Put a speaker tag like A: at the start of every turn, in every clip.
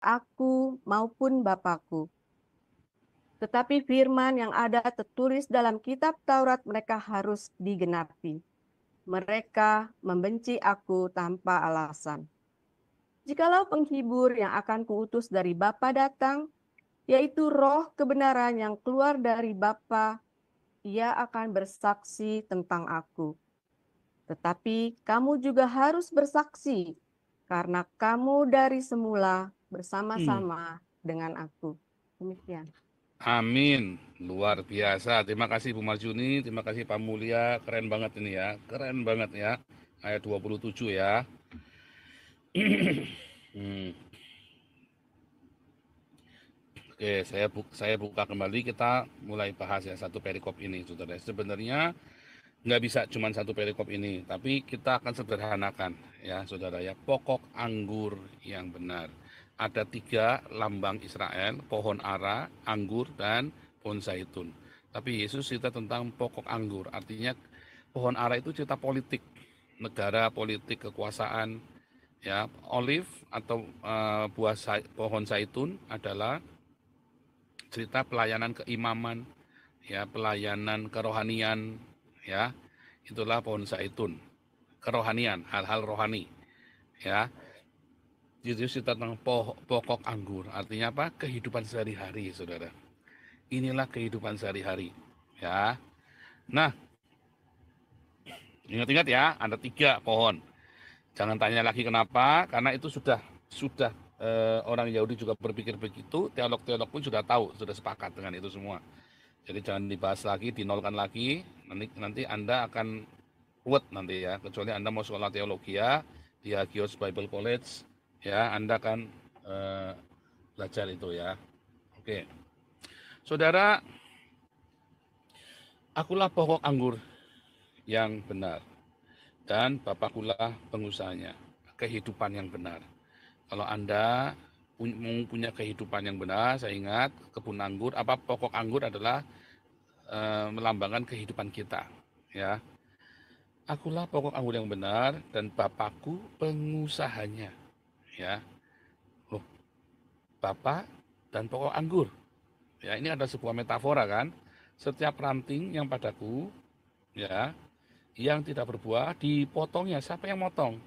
A: aku maupun Bapakku. Tetapi firman yang ada tertulis dalam kitab Taurat mereka harus digenapi. Mereka membenci aku tanpa alasan. Jikalau penghibur yang akan kuutus dari Bapa datang, yaitu roh kebenaran yang keluar dari Bapa, ia akan bersaksi tentang aku. Tetapi kamu juga harus bersaksi, karena kamu dari semula bersama-sama dengan aku. Demikian.
B: Amin. Luar biasa. Terima kasih Bu Marjuni, terima kasih Pak Mulia. Keren banget ini ya. Keren banget ya. Ayat 27 ya. Hmm. Oke, saya buka kembali, kita mulai bahas ya satu perikop ini, saudara. Sebenarnya nggak bisa cuma satu perikop ini, tapi kita akan sederhanakan ya, saudara ya. Pokok anggur yang benar. Ada 3 lambang Israel, pohon ara, anggur, dan pohon zaitun. Tapi Yesus cerita tentang pokok anggur, artinya pohon ara itu cerita politik, negara, politik, kekuasaan. Ya, olive atau pohon zaitun adalah cerita pelayanan keimaman, ya, pelayanan kerohanian, ya. Itulah pohon zaitun, kerohanian, hal-hal rohani, ya. Itu cerita tentang pokok anggur, artinya apa? Kehidupan sehari-hari, saudara. Inilah kehidupan sehari-hari, ya. Nah, ingat-ingat ya, ada 3 pohon. Jangan tanya lagi kenapa, karena itu sudah orang Yahudi juga berpikir begitu, teolog-teolog pun sudah tahu, sudah sepakat dengan itu semua. Jadi jangan dibahas lagi, dinolkan lagi. Nanti Anda akan ruwet nanti ya. Kecuali Anda mau sekolah teologi ya di Hagios Bible College, ya Anda akan belajar itu ya. Oke, saudara, akulah pokok anggur yang benar dan Bapakkulah pengusahanya. Kehidupan yang benar. Kalau Anda punya kehidupan yang benar, saya ingat kebun anggur, pokok anggur adalah melambangkan kehidupan kita, ya. Akulah pokok anggur yang benar dan Bapakku pengusahanya, ya. Loh, Bapak dan pokok anggur. Ya, ini ada sebuah metafora kan. Setiap ranting yang padaku, ya, yang tidak berbuah dipotongnya. Siapa yang motong?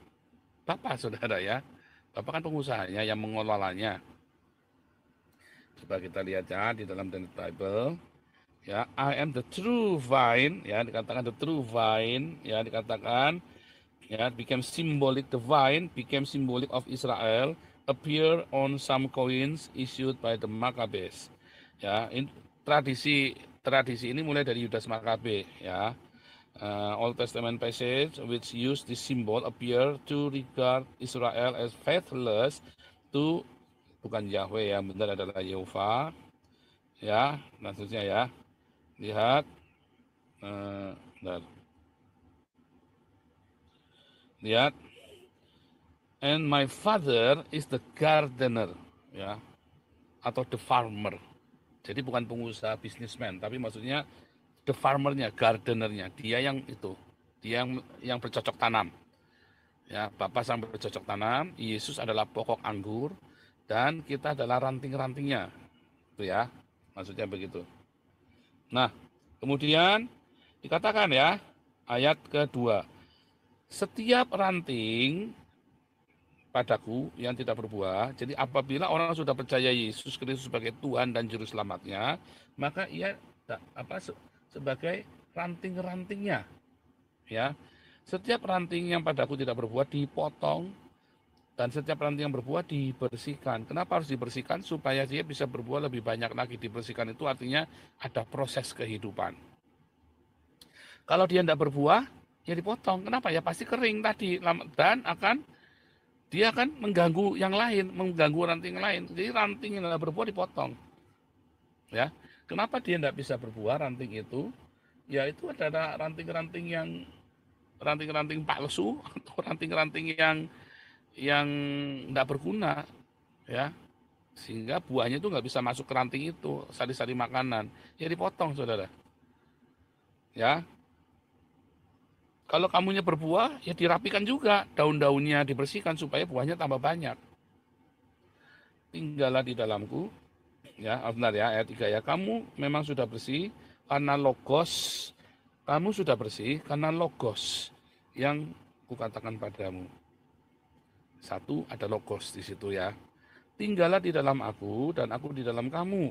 B: Bapak, saudara ya. Bapak kan pengusahanya yang mengelolanya. Coba kita lihat ya di dalam Bible. Ya, I am the true vine, ya, dikatakan the true vine, ya, dikatakan, ya, became symbolic, the vine became symbolic of Israel, appear on some coins issued by the Maccabees. Ya, tradisi ini mulai dari Yudas Makabe, ya. Old Testament passage which use this symbol appear to regard Israel as faithless to, bukan Yahweh, yang benar adalah Yehova, ya, maksudnya ya. Lihat, lihat, and my father is the gardener, ya, atau the farmer. Jadi bukan pengusaha bisnismen, tapi maksudnya the farmernya, gardenernya, dia yang itu, dia yang bercocok tanam. Ya, Bapak sang bercocok tanam, Yesus adalah pokok anggur, dan kita adalah ranting-rantingnya, itu ya, maksudnya begitu. Nah, kemudian dikatakan ya, ayat kedua, setiap ranting padaku yang tidak berbuah. Jadi apabila orang sudah percaya Yesus Kristus sebagai Tuhan dan Juru Selamatnya, maka ia sebagai ranting-rantingnya. Ya, setiap ranting yang padaku tidak berbuah dipotong, dan setiap ranting yang berbuah dibersihkan. Kenapa harus dibersihkan? Supaya dia bisa berbuah lebih banyak lagi. Dibersihkan itu artinya ada proses kehidupan. Kalau dia tidak berbuah, ya dipotong. Kenapa? Ya pasti kering tadi, dan dia akan mengganggu yang lain, mengganggu ranting lain. Jadi ranting yang tidak berbuah dipotong. Ya, kenapa dia tidak bisa berbuah ranting itu? Ya itu adalah ranting-ranting palsu atau ranting-ranting yang tidak berguna, ya, sehingga buahnya itu nggak bisa masuk ke ranting itu, sari-sari makanan. Ya dipotong, saudara. Ya, kalau kamunya berbuah, ya dirapikan juga, daun-daunnya dibersihkan supaya buahnya tambah banyak. tinggallah di dalamku. Ya, benar ya, ayat 3 ya. Kamu memang sudah bersih karena logos. Kamu sudah bersih karena logos yang kukatakan padamu. Satu, ada logos di situ ya. Tinggallah di dalam aku dan aku di dalam kamu.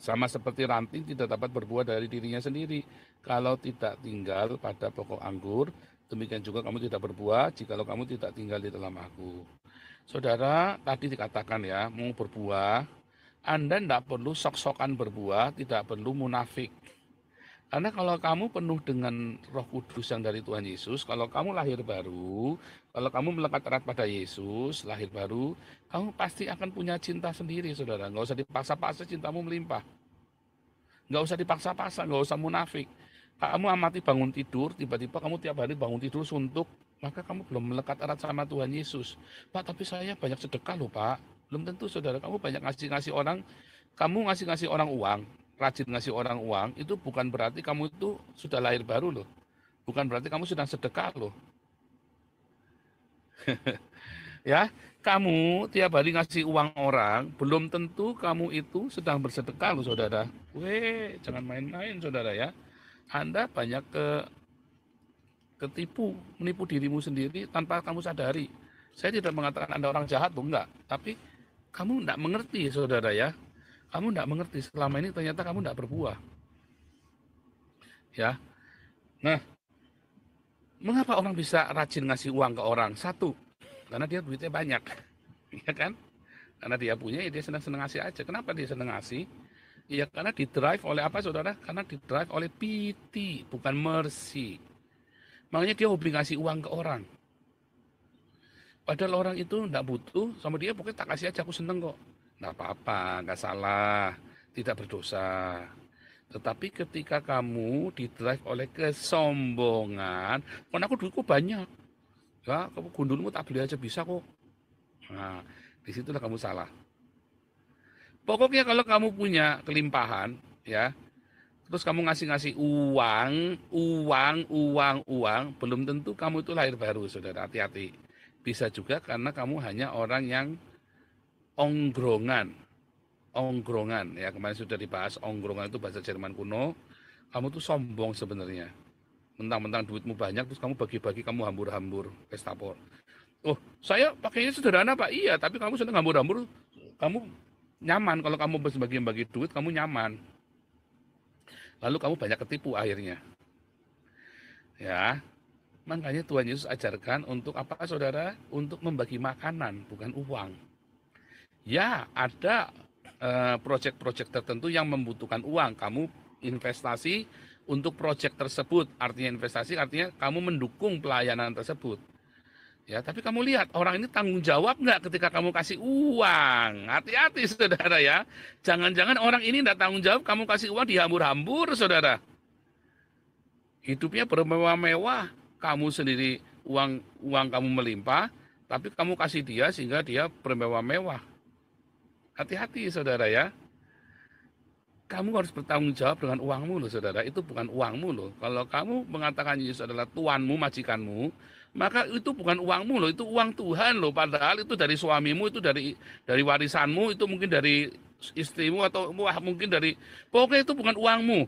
B: Sama seperti ranting tidak dapat berbuah dari dirinya sendiri kalau tidak tinggal pada pokok anggur. Demikian juga kamu tidak berbuah jikalau kamu tidak tinggal di dalam aku. Saudara, tadi dikatakan ya, mau berbuah, Anda tidak perlu sok-sokan berbuah, tidak perlu munafik. Karena kalau kamu penuh dengan Roh Kudus yang dari Tuhan Yesus, kalau kamu lahir baru, kalau kamu melekat erat pada Yesus, lahir baru, kamu pasti akan punya cinta sendiri, saudara. Nggak usah dipaksa-paksa, cintamu melimpah. Nggak usah dipaksa-paksa, nggak usah munafik. Kamu amati bangun tidur, tiba-tiba kamu tiap hari bangun tidur suntuk, maka kamu belum melekat erat sama Tuhan Yesus. Pak, tapi saya banyak sedekah loh, Pak. Belum tentu, saudara. Kamu banyak ngasih-ngasih orang, kamu ngasih-ngasih orang uang, rajin ngasih orang uang, itu bukan berarti kamu itu sudah lahir baru loh. Bukan berarti kamu sedang sedekah loh. Ya, kamu tiap hari ngasih uang orang, belum tentu kamu itu sedang bersedekah loh, saudara. Jangan main-main, saudara ya. Anda banyak ketipu, menipu dirimu sendiri tanpa kamu sadari. Saya tidak mengatakan Anda orang jahat, enggak. Tapi kamu tidak mengerti, saudara ya. Kamu tidak mengerti, selama ini ternyata kamu tidak berbuah. Ya. Nah, mengapa orang bisa rajin ngasih uang ke orang? Satu, karena dia duitnya banyak. Ya kan? Karena dia punya, ya dia senang-senang ngasih aja. Kenapa dia senang ngasih? Ya karena didrive oleh apa, saudara? Karena didrive oleh pity, bukan mercy. Makanya dia hobi ngasih uang ke orang. Padahal orang itu enggak butuh, sama dia pokoknya tak kasih aja, aku seneng kok. Enggak apa-apa, enggak salah, tidak berdosa. Tetapi ketika kamu didrive oleh kesombongan, kan aku duitku banyak. Ya, kamu gundulmu tak beli aja bisa kok. Nah, disitulah kamu salah. Pokoknya kalau kamu punya kelimpahan, ya, terus kamu ngasih-ngasih uang, belum tentu kamu itu lahir baru, saudara. Hati-hati. Bisa juga karena kamu hanya orang yang ongkrongan. Ongkrongan, ya kemarin sudah dibahas, ongkrongan itu bahasa Jerman kuno. Kamu tuh sombong sebenarnya. Mentang-mentang duitmu banyak, terus kamu bagi-bagi, kamu hambur-hambur, pestapor. Oh, saya pakainya sederhana Pak, iya, tapi kamu sedang hambur-hambur, kamu nyaman. Kalau kamu bagi-bagi duit, kamu nyaman. Lalu kamu banyak ketipu akhirnya. Ya, makanya Tuhan Yesus ajarkan untuk apa, saudara? Untuk membagi makanan, bukan uang. Ya, ada proyek-proyek tertentu yang membutuhkan uang. Kamu investasi untuk proyek tersebut. Artinya investasi, artinya kamu mendukung pelayanan tersebut. Ya, tapi kamu lihat orang ini tanggung jawab nggak ketika kamu kasih uang? Hati-hati, saudara ya. Jangan-jangan orang ini nggak tanggung jawab, kamu kasih uang dihambur-hambur, saudara. Hidupnya bermewah-mewah, kamu sendiri uang kamu melimpah, tapi kamu kasih dia sehingga dia bermewah-mewah. Hati-hati, saudara ya. Kamu harus bertanggung jawab dengan uangmu loh, saudara. Itu bukan uangmu loh. Kalau kamu mengatakan Yesus adalah tuanmu, majikanmu, maka itu bukan uangmu loh, itu uang Tuhan loh. Padahal itu dari suamimu, itu dari warisanmu, itu mungkin dari istrimu, atau mungkin dari, pokoknya itu bukan uangmu.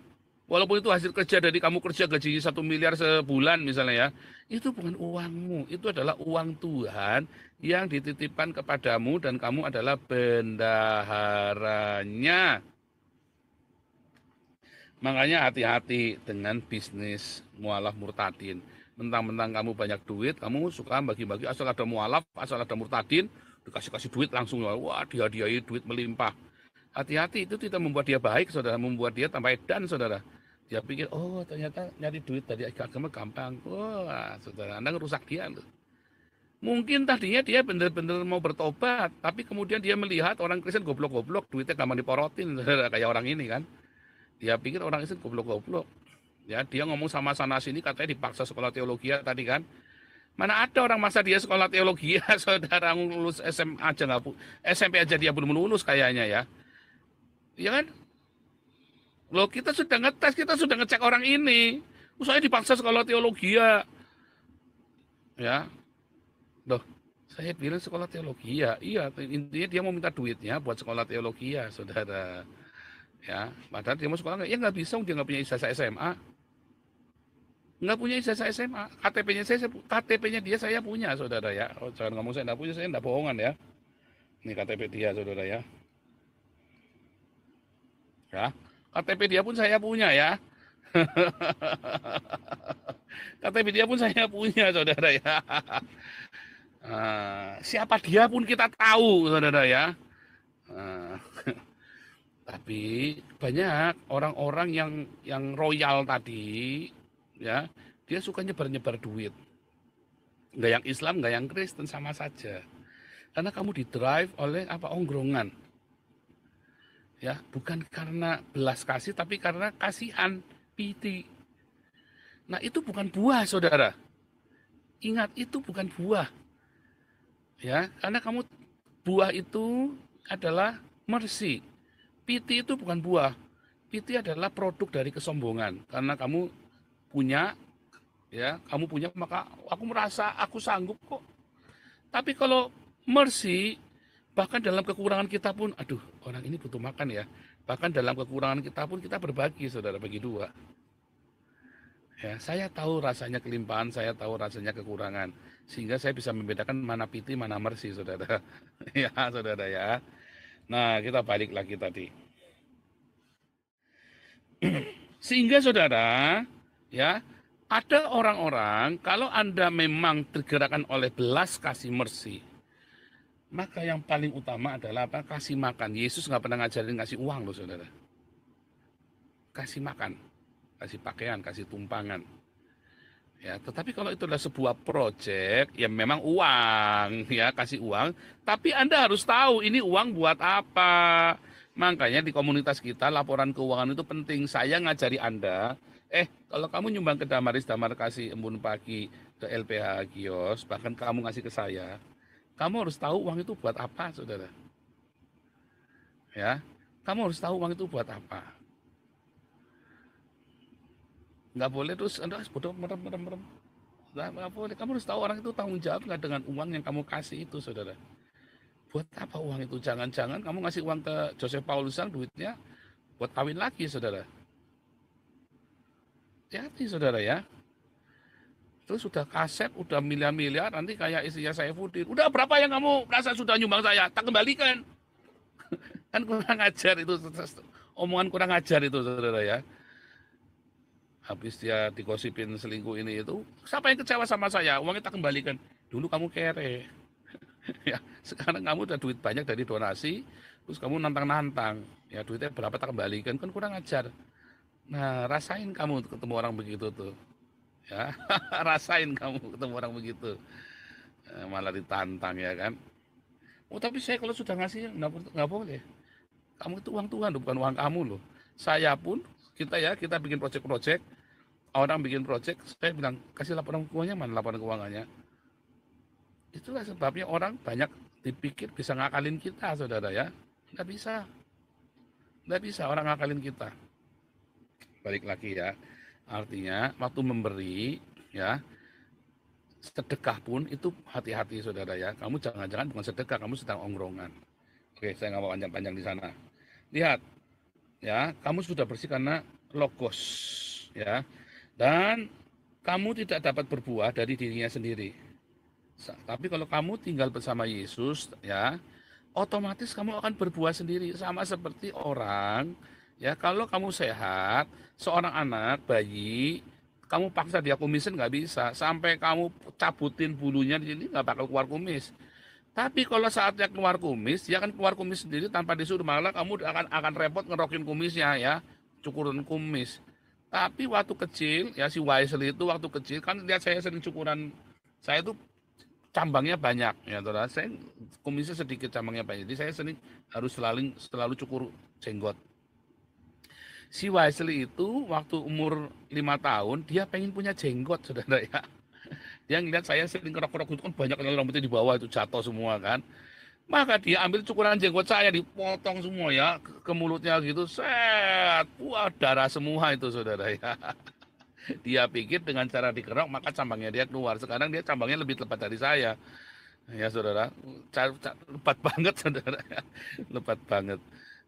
B: Walaupun itu hasil kerja dari kamu kerja gaji 1 miliar sebulan misalnya ya, itu bukan uangmu, itu adalah uang Tuhan yang dititipkan kepadamu dan kamu adalah bendaharanya. Makanya hati-hati dengan bisnis mualaf murtadin. Mentang-mentang kamu banyak duit, kamu suka bagi-bagi, asal ada mualaf, asal ada murtadin, dikasih-kasih duit langsung, wah dia duit melimpah. Hati-hati, itu tidak membuat dia baik, saudara, membuat dia tambah edan, saudara. Dia pikir, oh ternyata nyari duit dari agama gampang. Wah, saudara, Anda ngerusak dia loh. Mungkin tadinya dia benar-benar mau bertobat, tapi kemudian dia melihat orang Kristen goblok-goblok, duitnya gampang diporotin, saudara, kayak orang ini kan. Dia pikir orang Kristen goblok-goblok. Ya, dia ngomong sama sana sini, katanya dipaksa sekolah teologi tadi kan. Mana ada orang masa dia sekolah teologi, saudara, lulus SMA aja nggak, SMP aja dia belum lulus kayaknya ya. Ya kan? Loh, kita sudah ngetes, kita sudah ngecek orang ini. Saya dipaksa sekolah teologi ya. Loh, Saya bilang sekolah teologi, ya iya, intinya dia mau minta duitnya buat sekolah teologi ya, saudara. Ya, padahal dia mau sekolah, ya nggak bisa, dia nggak punya ijazah SMA. Nggak punya ijazah SMA, KTP-nya dia saya punya, saudara ya. Oh, jangan ngomong saya nggak punya, saya nggak bohongan ya. Ini KTP dia, saudara ya. Ya, KTP dia pun saya punya ya. KTP dia pun saya punya, saudara ya. Siapa dia pun kita tahu, saudara ya. Nah, tapi banyak orang-orang yang royal tadi, ya, dia suka nyebar-nyebar duit. Nggak yang Islam, nggak yang Kristen, sama saja. Karena kamu didrive oleh apa, ongrongan. Ya, bukan karena belas kasih, tapi karena kasihan, piti. Nah, itu bukan buah, saudara. Ingat, itu bukan buah. Ya, karena kamu, buah itu adalah mercy. Piti itu bukan buah. Piti adalah produk dari kesombongan. Karena kamu punya, ya, kamu punya, maka aku merasa aku sanggup kok. Tapi kalau mercy, bahkan dalam kekurangan kita pun, aduh, orang ini butuh makan ya. Bahkan dalam kekurangan kita pun kita berbagi, saudara, bagi dua. Ya, saya tahu rasanya kelimpahan, saya tahu rasanya kekurangan. Sehingga saya bisa membedakan mana piti, mana mercy, saudara. Ya, saudara ya. Nah, kita balik lagi tadi. Sehingga saudara, ya, ada orang-orang, kalau Anda memang tergerakkan oleh belas kasih mercy, maka yang paling utama adalah apa? Kasih makan. Yesus nggak pernah ngajarin kasih uang loh, saudara. Kasih makan, kasih pakaian, kasih tumpangan. Ya, tetapi kalau itu adalah sebuah proyek, ya memang uang, ya kasih uang. Tapi Anda harus tahu ini uang buat apa. Makanya di komunitas kita laporan keuangan itu penting. Saya ngajari Anda, kalau kamu nyumbang ke Damaris, Damar kasih embun pagi ke LPH Kios, bahkan kamu ngasih ke saya, kamu harus tahu uang itu buat apa, saudara. Ya, kamu harus tahu uang itu buat apa. Nggak boleh terus Anda bodoh merem. Nggak boleh. Kamu harus tahu orang itu tanggung jawab nggak dengan uang yang kamu kasih itu, saudara. Buat apa uang itu? Jangan-jangan kamu ngasih uang ke Joseph Paulusan, duitnya buat kawin lagi, saudara. Hati-hati, saudara ya. Terus sudah kaset, udah miliar-miliar, nanti kayak istrinya Saifuddin. Udah berapa yang kamu merasa sudah nyumbang saya? Tak kembalikan. Kan kurang ajar itu. Omongan kurang ajar itu, saudara ya. Habis dia digosipin selingkuh ini itu, siapa yang kecewa sama saya? Uangnya tak kembalikan. Dulu kamu kere. Ya, sekarang kamu udah duit banyak dari donasi, terus kamu nantang-nantang. Ya, duitnya berapa tak kembalikan, kan kurang ajar. Nah, rasain kamu ketemu orang begitu tuh. Ya, rasain kamu ketemu orang begitu. Malah ditantang ya kan. Oh, tapi saya kalau sudah ngasih nggak boleh. Kamu itu uang Tuhan, bukan uang kamu loh. Saya pun, kita bikin proyek-proyek, orang bikin proyek, saya bilang, kasih laporan keuangannya, mana laporan keuangannya. Itulah sebabnya orang banyak dipikir bisa ngakalin kita, saudara ya. Nggak bisa. Nggak bisa orang ngakalin kita. Balik lagi ya. Artinya, waktu memberi, ya, sedekah pun itu hati-hati, saudara ya. Kamu jangan-jangan bukan sedekah, kamu sedang ongrongan. Oke, saya nggak mau panjang-panjang di sana. Lihat, ya, kamu sudah bersih karena logos, ya. Dan kamu tidak dapat berbuah dari dirinya sendiri. Tapi kalau kamu tinggal bersama Yesus, ya, otomatis kamu akan berbuah sendiri, sama seperti orang, ya. Kalau kamu sehat, seorang anak bayi, kamu paksa dia kumisin nggak bisa, sampai kamu cabutin bulunya di sini nggak bakal keluar kumis. Tapi kalau saatnya keluar kumis, dia akan keluar kumis sendiri tanpa disuruh, malah kamu akan repot ngerokin kumisnya ya, cukurin kumis. Tapi waktu kecil, ya si Wesley itu waktu kecil kan lihat saya sering cukuran, saya itu cambangnya banyak ya, saudara. Saya kumisnya sedikit, cambangnya banyak. Jadi saya sering harus selalu cukur jenggot. Si Wesley itu waktu umur 5 tahun dia pengen punya jenggot, saudara ya. Dia ngeliat saya sering kerok-kerok itu kan banyak rambutnya di bawah itu jatuh semua kan. Maka dia ambil cukuran jenggot saya, dipotong semua ya ke mulutnya gitu. Set, wah darah semua itu, saudara ya. Dia pikir dengan cara dikerok maka cambangnya dia keluar. Sekarang dia cambangnya lebih lebat dari saya. Ya saudara, lebat banget saudara, lebat banget.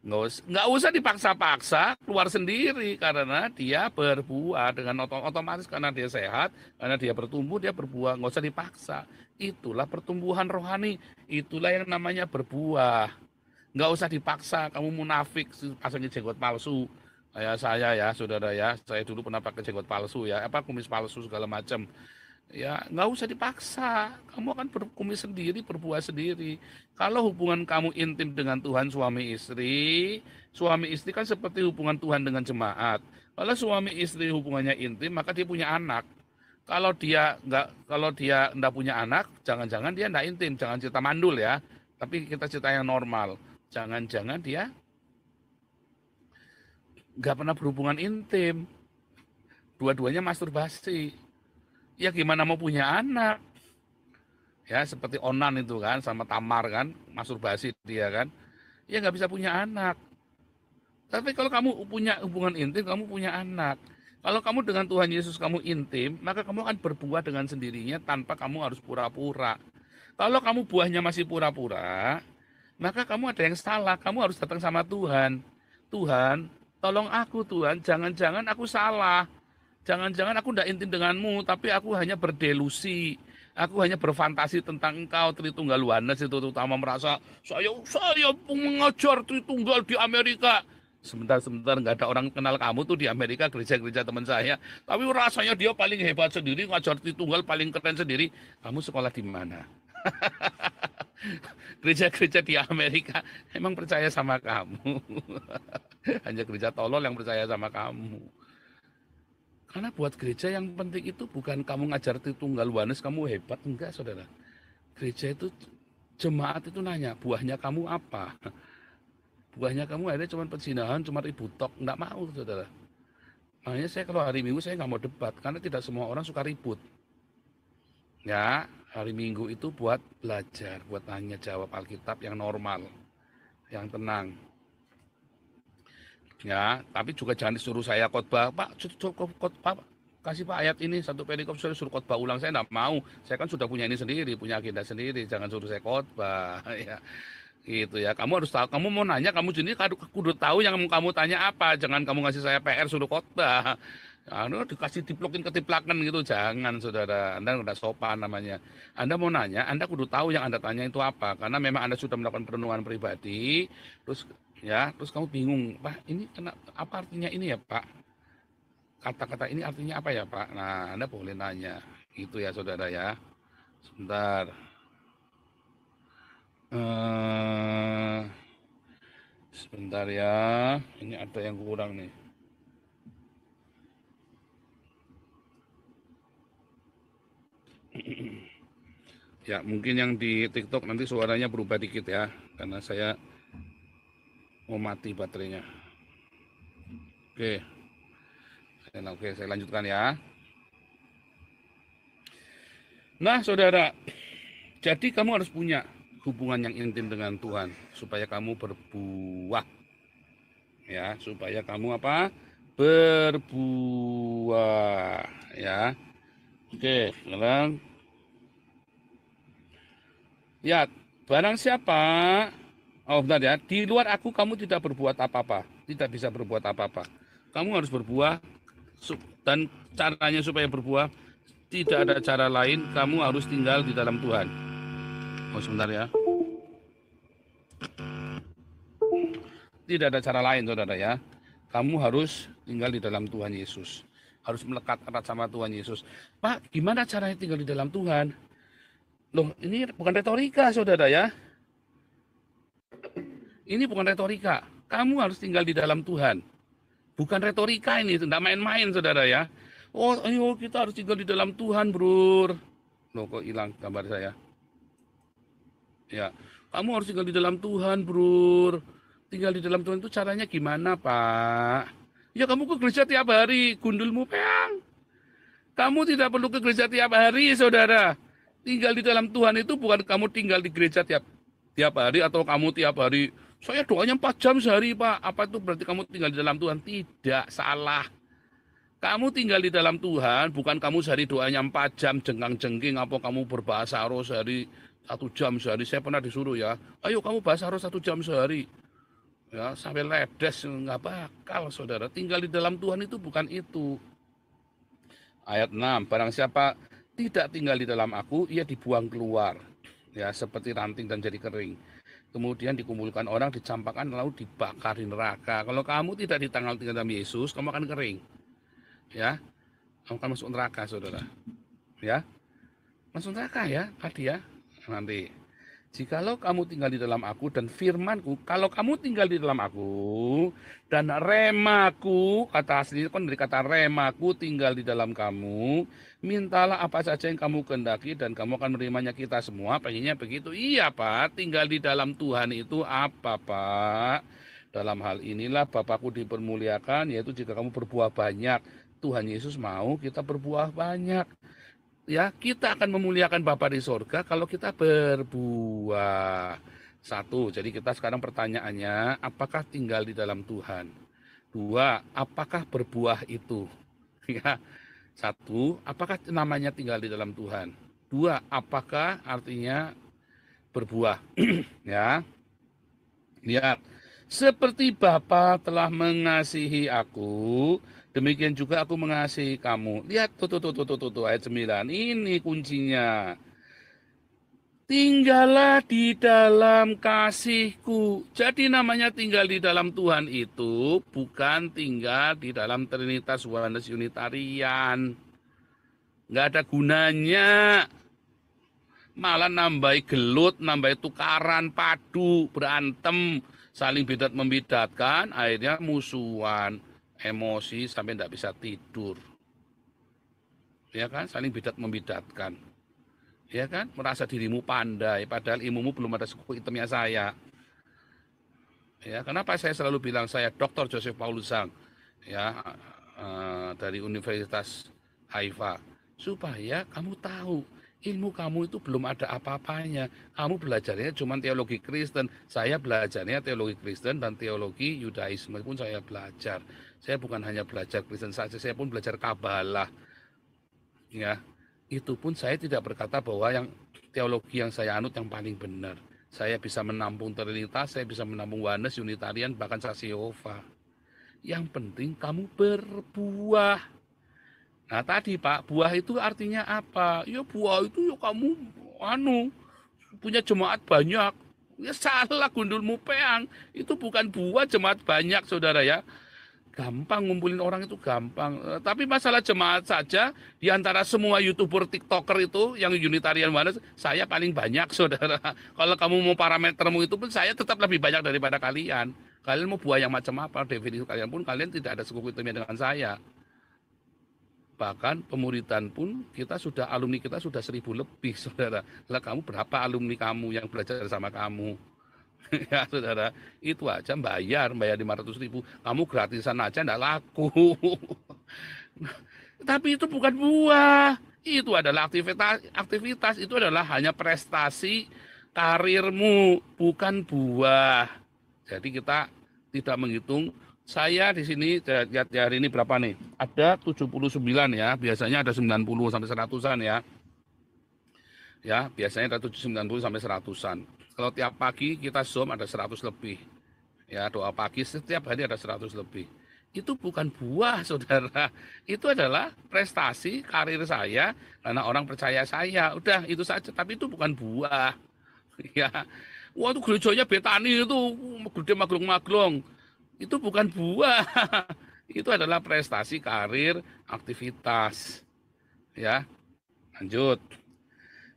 B: Nggak usah dipaksa-paksa, keluar sendiri karena dia berbuah dengan otomatis karena dia sehat, karena dia bertumbuh, dia berbuah, nggak usah dipaksa. Itulah pertumbuhan rohani, itulah yang namanya berbuah. Nggak usah dipaksa, kamu munafik, pasangin jenggot palsu. Kayak saya ya, saudara ya, saya dulu pernah pakai jenggot palsu ya, apa kumis palsu segala macam. Ya, nggak usah dipaksa. Kamu akan berkumis sendiri, berbuah sendiri. Kalau hubungan kamu intim dengan Tuhan suami istri kan seperti hubungan Tuhan dengan jemaat. Kalau suami istri hubungannya intim, maka dia punya anak. Kalau dia nggak punya anak, jangan-jangan dia nggak intim, jangan cerita mandul ya. Tapi kita cerita yang normal. Jangan-jangan dia nggak pernah berhubungan intim. Dua-duanya masturbasi. Ya gimana mau punya anak? Ya seperti Onan itu kan, sama Tamar kan, masturbasi dia kan. Ya nggak bisa punya anak. Tapi kalau kamu punya hubungan intim, kamu punya anak. Kalau kamu dengan Tuhan Yesus kamu intim, maka kamu akan berbuah dengan sendirinya tanpa kamu harus pura-pura. Kalau kamu buahnya masih pura-pura, maka kamu ada yang salah. Kamu harus datang sama Tuhan. Tuhan, tolong aku Tuhan, jangan-jangan aku salah. Jangan-jangan aku tidak intim denganmu, tapi aku hanya berdelusi. Aku hanya berfantasi tentang engkau, Tritunggal Oneness itu terutama merasa, saya mengajar Tritunggal di Amerika. Sebentar, nggak ada orang kenal kamu tuh di Amerika, gereja-gereja teman saya. Tapi rasanya dia paling hebat sendiri, ngajar Tritunggal paling keren sendiri. Kamu sekolah di mana? Gereja-gereja di Amerika emang percaya sama kamu. Hanya gereja tolol yang percaya sama kamu. Karena buat gereja yang penting itu bukan kamu ngajar Tritunggal Oneness kamu hebat, enggak saudara. Gereja itu, jemaat itu nanya, buahnya kamu apa? Buahnya kamu akhirnya cuma perzinahan, cuma ribut tok, enggak mau saudara. Makanya saya kalau hari Minggu saya nggak mau debat, karena tidak semua orang suka ribut. Ya, hari Minggu itu buat belajar, buat tanya jawab Alkitab yang normal, yang tenang. Ya, tapi juga jangan disuruh saya khotbah, Pak, khotbah, kasih Pak ayat ini, satu perikop saya suruh khotbah ulang, saya enggak mau. Saya kan sudah punya ini sendiri, punya agenda sendiri, jangan suruh saya khotbah. Ya, gitu ya. Kamu harus tahu, kamu mau nanya, kamu sendiri kudu tahu yang kamu tanya apa. Jangan kamu ngasih saya PR suruh khotbah. Anu dikasih diplokin ketiplakan gitu, jangan saudara. Anda udah sopan namanya. Anda mau nanya, Anda kudu tahu yang Anda tanya itu apa. Karena memang Anda sudah melakukan perenungan pribadi, terus terus kamu bingung, Pak, ini apa artinya ini ya Pak? Kata-kata ini artinya apa ya Pak? Nah, Anda boleh nanya. Gitu ya saudara ya. Sebentar. Sebentar ya. Ini ada yang kurang nih. Ya, mungkin yang di TikTok nanti suaranya berubah dikit ya. Karena saya mau mati baterainya. Oke, saya lanjutkan ya. Nah, saudara, jadi kamu harus punya hubungan yang intim dengan Tuhan supaya kamu berbuah. Ya, supaya kamu apa? Berbuah, ya. Oke, sekarang ya, barang siapa bentar ya, di luar aku kamu tidak berbuat apa-apa, tidak bisa berbuat apa-apa. Kamu harus berbuah dan caranya supaya berbuah tidak ada cara lain, kamu harus tinggal di dalam Tuhan. Oh, sebentar ya. Tidak ada cara lain, saudara ya. Kamu harus tinggal di dalam Tuhan Yesus. Harus melekat erat sama Tuhan Yesus. Pak, gimana caranya tinggal di dalam Tuhan? Loh, ini bukan retorika, saudara ya. Ini bukan retorika. Kamu harus tinggal di dalam Tuhan. Bukan retorika ini, tidak main-main, saudara ya. Oh, ayo kita harus tinggal di dalam Tuhan, bro. Loh, kok hilang gambar saya? Ya, kamu harus tinggal di dalam Tuhan, bro. Tinggal di dalam Tuhan itu caranya gimana, Pak? Ya, kamu ke gereja tiap hari, gundulmu peang. Kamu tidak perlu ke gereja tiap hari, saudara. Tinggal di dalam Tuhan itu bukan kamu tinggal di gereja tiap hari atau kamu tiap hari. Saya doanya 4 jam sehari, Pak. Apa itu berarti kamu tinggal di dalam Tuhan? Tidak, salah. Kamu tinggal di dalam Tuhan, bukan kamu sehari doanya 4 jam jengkang-jengking, apa kamu berbahasa roh sehari 1 jam sehari. Saya pernah disuruh ya, ayo kamu bahasa roh 1 jam sehari. Ya, sampai ledes, nggak bakal saudara. Tinggal di dalam Tuhan itu bukan itu. Ayat 6, barang siapa tidak tinggal di dalam aku, ia dibuang keluar. Ya, seperti ranting dan jadi kering. Kemudian dikumpulkan orang, dicampakkan, lalu dibakar di neraka. Kalau kamu tidak di tangan dalam Yesus, kamu akan kering. Ya, kamu akan masuk neraka, saudara. Ya, masuk neraka ya, tadi ya. Nanti, jikalau kamu tinggal di dalam aku dan firmanku, kalau kamu tinggal di dalam aku dan remaku, kata asli kan dari kata remaku tinggal di dalam kamu, mintalah apa saja yang kamu kehendaki dan kamu akan menerimanya. Kita semua pengennya begitu. Iya Pak, tinggal di dalam Tuhan itu apa Pak? Dalam hal inilah Bapakku dipermuliakan, yaitu jika kamu berbuah banyak. Tuhan Yesus mau kita berbuah banyak. Ya, kita akan memuliakan Bapa di sorga kalau kita berbuah. Satu, jadi kita sekarang pertanyaannya, apakah tinggal di dalam Tuhan? Dua, apakah berbuah itu? Ya, satu, apakah namanya tinggal di dalam Tuhan? Dua, apakah artinya berbuah? Ya, lihat, seperti Bapa telah mengasihi aku, demikian juga aku mengasihi kamu. Lihat tuh ayat 9. Ini kuncinya. Tinggallah di dalam kasihku. Jadi namanya tinggal di dalam Tuhan itu bukan tinggal di dalam Trinitas Oneness Unitarian. Nggak ada gunanya. Malah nambahi gelut, nambahi tukaran, padu, berantem, saling bidat membidatkan, akhirnya musuhan, emosi sampai tidak bisa tidur. Ya kan, saling bidat membidatkan. Ya kan, merasa dirimu pandai, padahal ilmumu belum ada suku hitamnya saya. Ya, kenapa saya selalu bilang saya Dr. Joseph Paulusang, ya, dari Universitas Haifa, supaya kamu tahu ilmu kamu itu belum ada apa-apanya. Kamu belajarnya cuma teologi Kristen. Saya belajarnya teologi Kristen dan teologi Yudaisme pun saya belajar. Saya bukan hanya belajar Kristen saja, saya pun belajar Kabalah. Ya, itu pun saya tidak berkata bahwa yang teologi yang saya anut yang paling benar. Saya bisa menampung Trinitas, saya bisa menampung Oneness, Unitarian, bahkan Saksi Yehova. Yang penting kamu berbuah. Nah tadi Pak, buah itu artinya apa? Ya buah itu ya kamu punya jemaat banyak. Ya salah gundulmu peang. Itu bukan buah jemaat banyak saudara ya. Gampang ngumpulin orang itu gampang. Tapi masalah jemaat saja, di antara semua YouTuber, TikToker itu yang Unitarian Oneness, saya paling banyak saudara. Kalau kamu mau parametermu itu pun saya tetap lebih banyak daripada kalian. Kalian mau buah yang macam apa, definisi kalian pun kalian tidak ada sekutu dengan saya. Bahkan pemuridan pun kita sudah, alumni kita sudah 1.000 lebih saudara. Lah kamu berapa alumni kamu yang belajar sama kamu? Ya saudara, itu aja bayar 500.000. Kamu gratisan aja enggak laku. Tapi itu bukan buah. Itu adalah aktivitas, itu adalah hanya prestasi karirmu, bukan buah. Jadi kita tidak menghitung. Saya di sini lihat hari ini berapa nih? Ada 79 ya, biasanya ada 90 sampai 100-an ya. Ya, biasanya ada 90 sampai 100-an. Kalau tiap pagi kita Zoom ada 100 lebih. Ya, doa pagi setiap hari ada 100 lebih. Itu bukan buah, saudara. Itu adalah prestasi karir saya karena orang percaya saya. Udah, itu saja. Tapi itu bukan buah. Ya, wah itu gerejanya Betani itu gede maglong-maglong. Itu bukan buah. Itu adalah prestasi karir, aktivitas. Ya, lanjut.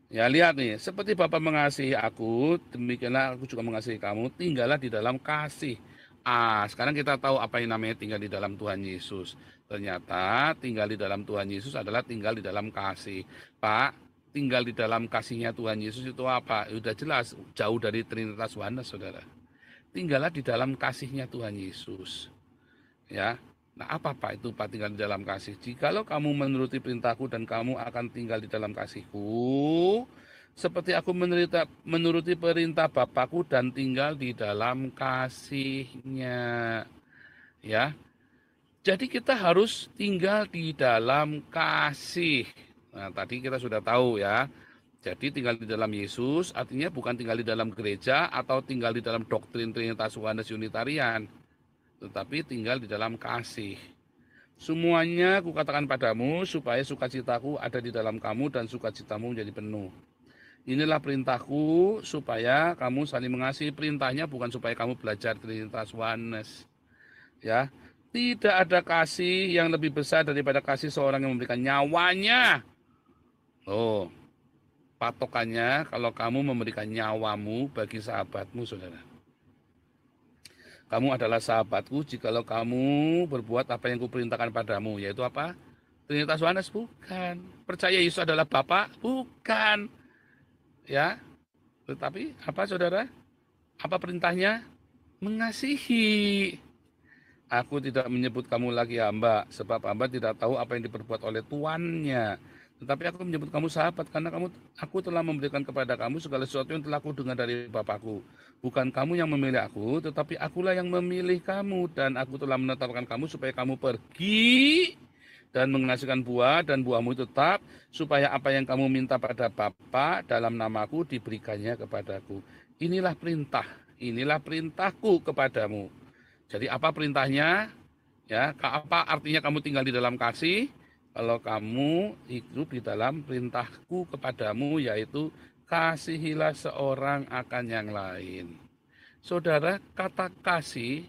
B: Ya lihat nih, seperti Bapa mengasihi aku, demikianlah aku juga mengasihi kamu. Tinggallah di dalam kasih. Sekarang kita tahu apa yang namanya tinggal di dalam Tuhan Yesus. Ternyata tinggal di dalam Tuhan Yesus adalah tinggal di dalam kasih. Pak, tinggal di dalam kasihnya Tuhan Yesus itu apa? Sudah jelas, jauh dari Trinitas Oneness, saudara. Tinggallah di dalam kasihnya Tuhan Yesus. Ya. Nah, apa Pak itu Pak tinggal di dalam kasih? Jikalau kamu menuruti perintahku dan kamu akan tinggal di dalam kasihku, seperti aku menuruti perintah Bapakku dan tinggal di dalam kasihnya. Ya. Jadi kita harus tinggal di dalam kasih. Nah, tadi kita sudah tahu ya. Jadi tinggal di dalam Yesus artinya bukan tinggal di dalam gereja atau tinggal di dalam doktrin Trinitas Oneness Unitarian, tetapi tinggal di dalam kasih. Semuanya kukatakan padamu supaya sukacitaku ada di dalam kamu dan sukacitamu menjadi penuh. Inilah perintahku supaya kamu saling mengasihi. Perintahnya bukan supaya kamu belajar Trinitas Oneness. Ya, tidak ada kasih yang lebih besar daripada kasih seorang yang memberikan nyawanya. Oh, patokannya kalau kamu memberikan nyawamu bagi sahabatmu, saudara. Kamu adalah sahabatku jikalau kamu berbuat apa yang kuperintahkan padamu, yaitu apa? Trinitas Oneness bukan. Percaya Yesus adalah Bapa bukan. Ya, tetapi apa saudara? Apa perintahnya? Mengasihi. Aku tidak menyebut kamu lagi hamba, sebab hamba tidak tahu apa yang diperbuat oleh tuannya. Tetapi aku menyebut kamu sahabat, karena aku telah memberikan kepada kamu segala sesuatu yang telah aku dengar dari Bapakku. Bukan kamu yang memilih aku, tetapi akulah yang memilih kamu. Dan aku telah menetapkan kamu supaya kamu pergi dan menghasilkan buah, dan buahmu tetap, supaya apa yang kamu minta pada Bapa dalam namaku diberikannya kepadaku. Inilah perintahku kepadamu. Jadi apa perintahnya? Ya, apa artinya kamu tinggal di dalam kasih? Kalau kamu hidup di dalam perintahku kepadamu, yaitu kasihilah seorang akan yang lain. Saudara, kata kasih,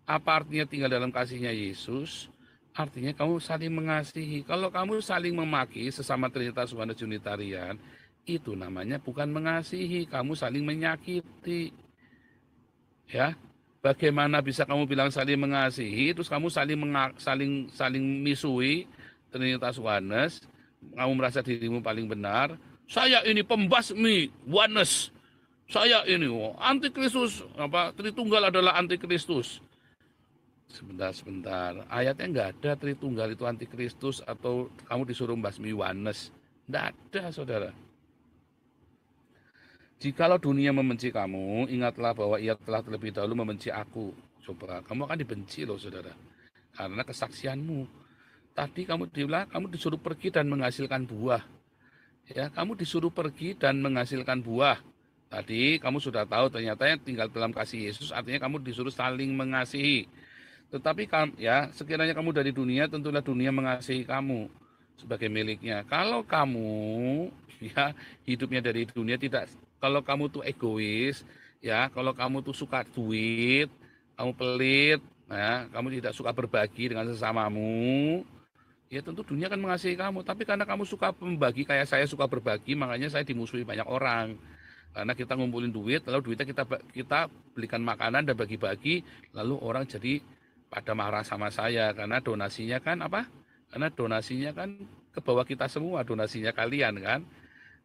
B: apa artinya tinggal dalam kasihnya Yesus? Artinya kamu saling mengasihi. Kalau kamu saling memaki sesama Trinitas Oneness Unitarian, itu namanya bukan mengasihi, kamu saling menyakiti. Ya, bagaimana bisa kamu bilang saling mengasihi, terus kamu saling misui Trinitas Oneness, kamu merasa dirimu paling benar. Saya ini pembasmi Oneness. Saya ini antikristus, Tritunggal adalah antikristus. Sebentar. Ayatnya nggak ada Tritunggal itu antikristus atau kamu disuruh membasmi Oneness. Nggak ada, saudara. Jikalau dunia membenci kamu, ingatlah bahwa ia telah terlebih dahulu membenci aku. Coba, kamu akan dibenci loh, saudara. Karena kesaksianmu. Tadi kamu disuruh pergi dan menghasilkan buah. Ya, kamu disuruh pergi dan menghasilkan buah. Tadi kamu sudah tahu ternyata yang tinggal dalam kasih Yesus artinya kamu disuruh saling mengasihi. Tetapi ya, sekiranya kamu dari dunia, tentulah dunia mengasihi kamu sebagai miliknya. Kalau kamu ya hidupnya dari dunia, kalau kamu tuh egois, ya, kalau kamu tuh suka duit, kamu pelit, ya, kamu tidak suka berbagi dengan sesamamu, ya tentu dunia akan mengasihi kamu. Tapi karena kamu suka membagi, kayak saya suka berbagi, makanya saya dimusuhi banyak orang. Karena kita ngumpulin duit, lalu duitnya kita belikan makanan dan bagi-bagi, lalu orang jadi pada marah sama saya. Karena donasinya kan Karena donasinya kan ke bawah kita semua, donasinya kalian kan.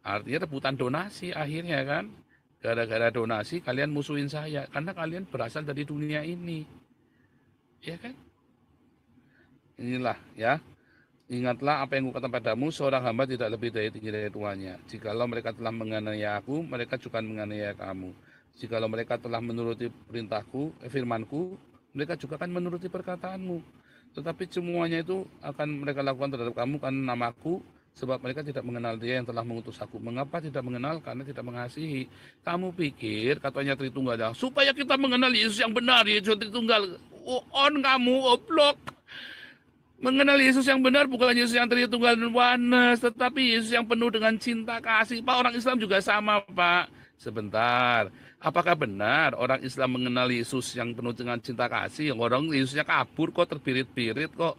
B: Artinya rebutan donasi akhirnya kan. Gara-gara donasi kalian musuhin saya, karena kalian berasal dari dunia ini. Ya kan? Inilah ya. Ingatlah apa yang kukatakan padamu, seorang hamba tidak lebih tinggi dari tuannya. Jikalau mereka telah menganiaya aku, mereka juga menganiaya kamu. Jikalau mereka telah menuruti firmanku, mereka juga akan menuruti perkataanmu. Tetapi semuanya itu akan mereka lakukan terhadap kamu karena namaku, sebab mereka tidak mengenal dia yang telah mengutus aku. Mengapa tidak mengenal? Karena tidak mengasihi. Kamu pikir katanya Tritunggal, supaya kita mengenal Yesus yang benar, Yesus Tritunggal. Kamu, oblok. Mengenal Yesus yang benar bukan Yesus yang Tritunggal dan Oneness, tetapi Yesus yang penuh dengan cinta kasih. Pak, orang Islam juga sama, Pak. Sebentar, apakah benar orang Islam mengenal Yesus yang penuh dengan cinta kasih? Orang Yesusnya kabur kok, terbirit-birit kok.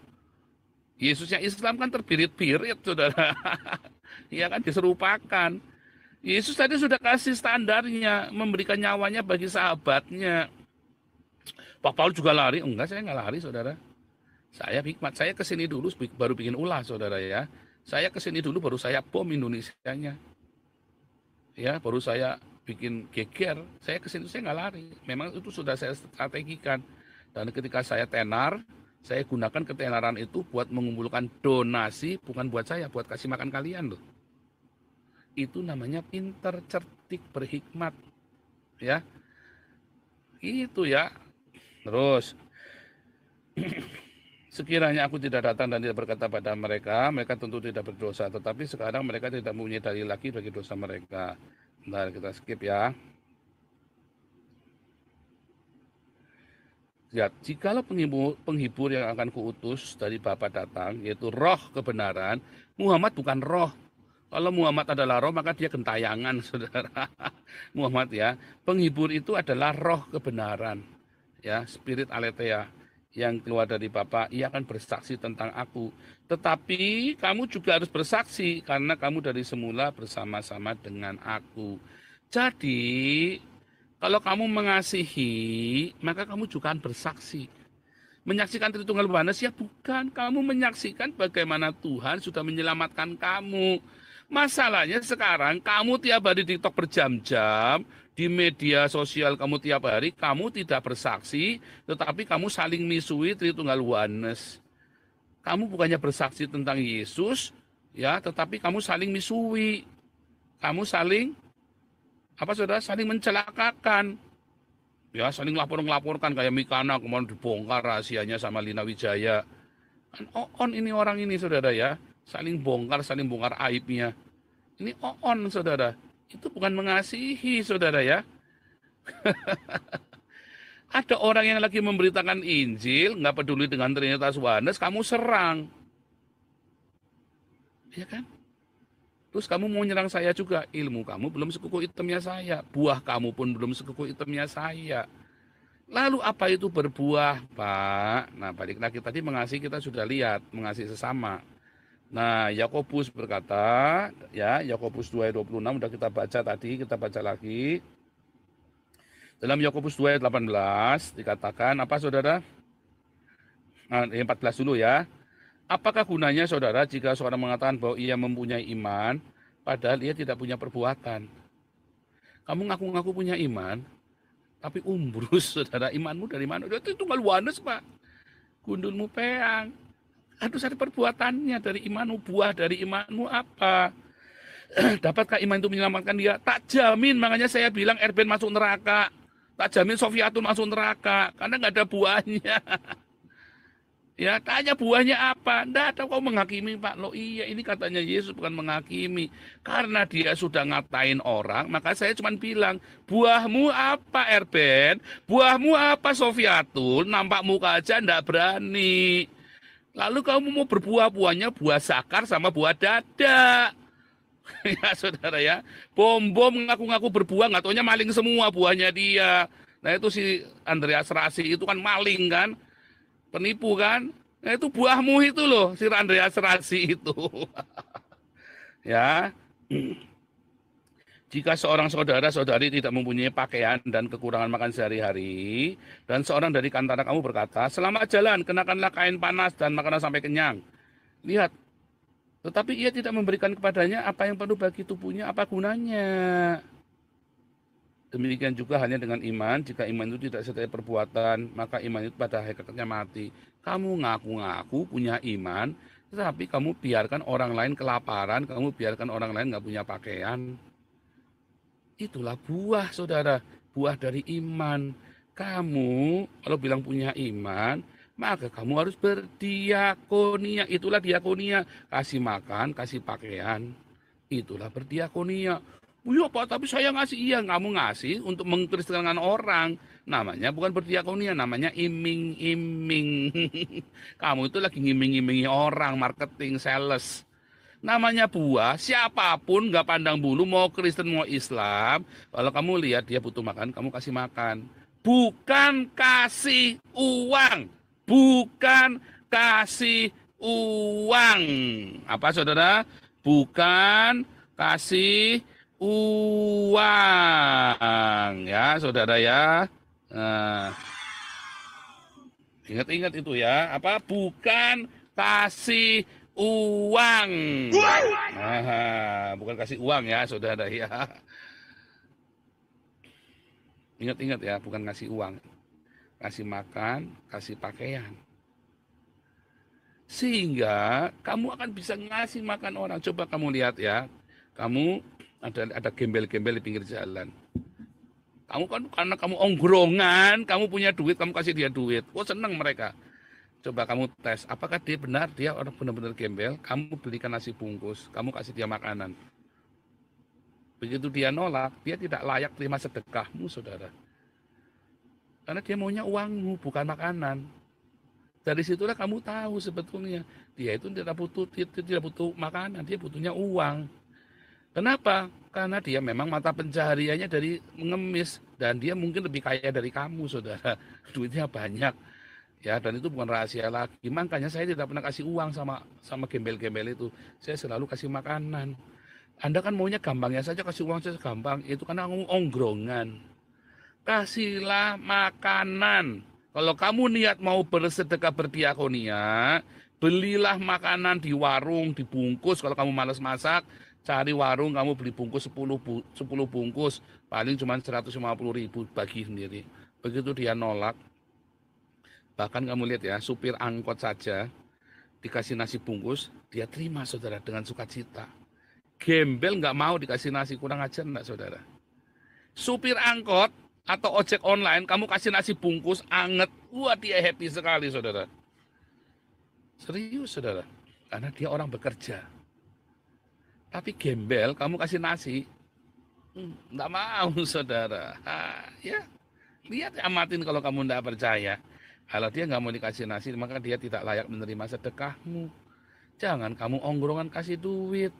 B: Yesusnya Islam kan terbirit-birit, saudara. Iya kan, diserupakan. Yesus tadi sudah kasih standarnya, memberikan nyawanya bagi sahabatnya. Pak Paul juga lari? Enggak, saya nggak lari, saudara. Saya hikmat, saya kesini dulu baru bikin ulah, saudara ya. Saya kesini dulu baru saya bom Indonesianya. Ya, baru saya bikin geger. Saya kesini, saya nggak lari. Memang itu sudah saya strategikan. Dan ketika saya tenar, saya gunakan ketenaran itu buat mengumpulkan donasi, bukan buat saya, buat kasih makan kalian loh. Itu namanya pinter, cerdik, berhikmat. Ya, itu ya. Terus, Sekiranya aku tidak datang dan tidak berkata pada mereka, mereka tentu tidak berdosa. Tetapi sekarang mereka tidak mempunyai dalil lagi bagi dosa mereka. Bentar, kita skip ya. Ya, jikalau penghibur yang akan kuutus dari Bapa datang, yaitu roh kebenaran, Muhammad bukan roh. Kalau Muhammad adalah roh, maka dia gentayangan, saudara. Muhammad ya, penghibur itu adalah roh kebenaran, ya, spirit aletheia yang keluar dari Bapa. Ia akan bersaksi tentang aku. Tetapi kamu juga harus bersaksi karena kamu dari semula bersama-sama dengan aku. Jadi kalau kamu mengasihi, maka kamu juga akan bersaksi. Menyaksikan Tritunggal Yohanes ya bukan. Kamu menyaksikan bagaimana Tuhan sudah menyelamatkan kamu. Masalahnya sekarang kamu tiap hari di TikTok berjam-jam, di media sosial kamu tiap hari, kamu tidak bersaksi, tetapi kamu saling misui Tritunggal Yohanes. Kamu bukannya bersaksi tentang Yesus, ya, tetapi kamu saling misui. Kamu saling saudara, saling mencelakakan, ya, saling laporkan kayak Mikana kemarin dibongkar rahasianya sama Lina Wijaya. Kan on ini orang ini, saudara ya, saling bongkar aibnya. Ini on, saudara. Itu bukan mengasihi, saudara ya. Ada orang yang lagi memberitakan Injil, nggak peduli dengan Trinitas Yohanes, kamu serang, ya kan? Terus kamu mau nyerang saya juga, ilmu kamu belum sekuku hitamnya saya, buah kamu pun belum sekuku hitamnya saya. Lalu apa itu berbuah, Pak? Nah, balik lagi tadi mengasihi kita sudah lihat, mengasihi sesama. Nah, Yakobus berkata, ya, Yakobus 2:26 udah kita baca tadi, kita baca lagi. Dalam Yakobus 2:18 dikatakan apa, saudara? Nah, 14 dulu ya. Apakah gunanya, saudara, jika seorang mengatakan bahwa ia mempunyai iman, padahal ia tidak punya perbuatan? Kamu ngaku-ngaku punya iman, tapi umbrus, saudara. Imanmu dari mana? Itu Tunggal Yohanes, Pak. Gundulmu peang. Harus ada perbuatannya dari imanmu. Buah dari imanmu apa? Dapatkah iman itu menyelamatkan dia? Tak jamin, makanya saya bilang Erben masuk neraka. Tak jamin Sofiatun masuk neraka, karena nggak ada buahnya. Ya, tanya buahnya apa? Nggak ada, kau menghakimi, Pak. Loh iya, ini katanya Yesus bukan menghakimi. Karena dia sudah ngatain orang, maka saya cuma bilang, buahmu apa, Erben? Buahmu apa, Sofiatun? Nampak muka aja nggak berani. Lalu kamu mau berbuah, buahnya buah sakar sama buah dada. Ya, saudara ya. Bom ngaku-ngaku berbuah, nggak taunya maling semua buahnya dia. Nah, itu si Andreas Rasi itu kan maling kan? Penipu kan? Nah, itu buahmu itu loh, si Andreas Rasi itu. Ya. Jika seorang saudara-saudari tidak mempunyai pakaian dan kekurangan makan sehari-hari, dan seorang dari antara kamu berkata, selamat jalan, kenakanlah kain panas dan makanlah sampai kenyang. Lihat, tetapi ia tidak memberikan kepadanya apa yang perlu bagi tubuhnya, apa gunanya? Demikian juga hanya dengan iman, jika iman itu tidak sertai perbuatan, maka iman itu pada hakikatnya mati. Kamu ngaku-ngaku punya iman, tetapi kamu biarkan orang lain kelaparan, kamu biarkan orang lain nggak punya pakaian. Itulah buah, saudara, buah dari iman. Kamu kalau bilang punya iman, maka kamu harus berdiakonia. Itulah diakonia, kasih makan, kasih pakaian. Itulah berdiakonia. Ya Pak, tapi saya ngasih. Iya, kamu ngasih untuk mengkristenkan orang. Namanya bukan berdiakonia, namanya iming-iming. Kamu itu lagi ngiming-imingi orang, marketing, sales. Namanya buah, siapapun nggak pandang bulu, mau Kristen mau Islam, kalau kamu lihat dia butuh makan, kamu kasih makan. Bukan kasih uang. Bukan kasih uang. Apa, saudara? Bukan kasih uang, ya, saudara ya. Nah, ingat-ingat itu ya. Apa? Bukan kasih uang. Bukan kasih uang ya, saudara ya. Ingat-ingat ya, bukan kasih uang. Kasih makan, kasih pakaian. Sehingga kamu akan bisa ngasih makan orang. Coba kamu lihat ya. Kamu ada gembel-gembel di pinggir jalan. Kamu kan karena kamu ongkrongan, kamu punya duit, kamu kasih dia duit. Oh, senang mereka. Coba kamu tes, apakah dia benar, dia orang benar-benar gembel, kamu belikan nasi bungkus, kamu kasih dia makanan. Begitu dia nolak, dia tidak layak terima sedekahmu, saudara. Karena dia maunya uangmu, bukan makanan. Dari situlah kamu tahu sebetulnya dia itu tidak butuh makanan, dia butuhnya uang. Kenapa? Karena dia memang mata pencahariannya dari mengemis dan dia mungkin lebih kaya dari kamu, saudara. Duitnya banyak, ya, dan itu bukan rahasia lagi. Makanya saya tidak pernah kasih uang sama gembel-gembel itu. Saya selalu kasih makanan. Anda kan maunya gampangnya saja kasih uang saja gampang. Itu karena kamu ongrongan. Kasihlah makanan. Kalau kamu niat mau bersedekah berdiakonia, belilah makanan di warung, dibungkus. Kalau kamu malas masak, cari warung, kamu beli bungkus 10 bungkus, paling cuma 150.000 bagi sendiri. Begitu dia nolak, bahkan kamu lihat ya, supir angkot saja dikasih nasi bungkus, dia terima, saudara, dengan sukacita. Gembel nggak mau dikasih nasi, kurang ajar enggak, saudara? Supir angkot atau ojek online, kamu kasih nasi bungkus anget, wah dia happy sekali, saudara. Serius, saudara, karena dia orang bekerja. Tapi gembel, kamu kasih nasi, enggak mau, saudara. Ya, lihat, amatin kalau kamu enggak percaya. Kalau dia nggak mau dikasih nasi, maka dia tidak layak menerima sedekahmu. Jangan kamu ongrongan kasih duit.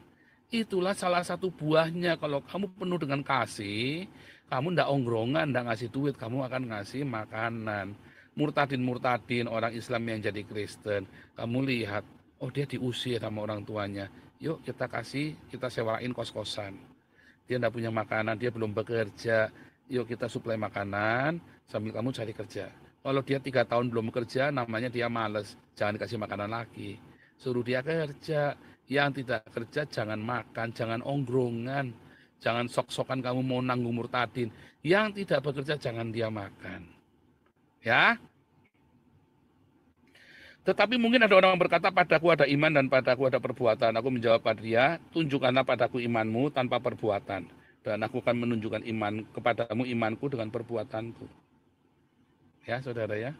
B: Itulah salah satu buahnya. Kalau kamu penuh dengan kasih, kamu ndak ongrongan, ndak ngasih duit, kamu akan ngasih makanan. Murtadin-murtadin, orang Islam yang jadi Kristen, kamu lihat, oh dia diusir sama orang tuanya. Yuk kita kasih, kita sewain kos-kosan. Dia ndak punya makanan, dia belum bekerja. Yuk kita suplai makanan, sambil kamu cari kerja. Kalau dia 3 tahun belum bekerja, namanya dia males. Jangan dikasih makanan lagi. Suruh dia kerja. Yang tidak kerja jangan makan, jangan ongrongan. Jangan sok-sokan kamu mau nanggung murtadin. Yang tidak bekerja jangan dia makan. Ya. Tetapi mungkin ada orang berkata, padaku ada iman dan padaku ada perbuatan. Aku menjawab pada dia, tunjukkanlah padaku imanmu tanpa perbuatan. Dan aku akan menunjukkan iman kepadamu imanku dengan perbuatanku. Ya, saudara ya.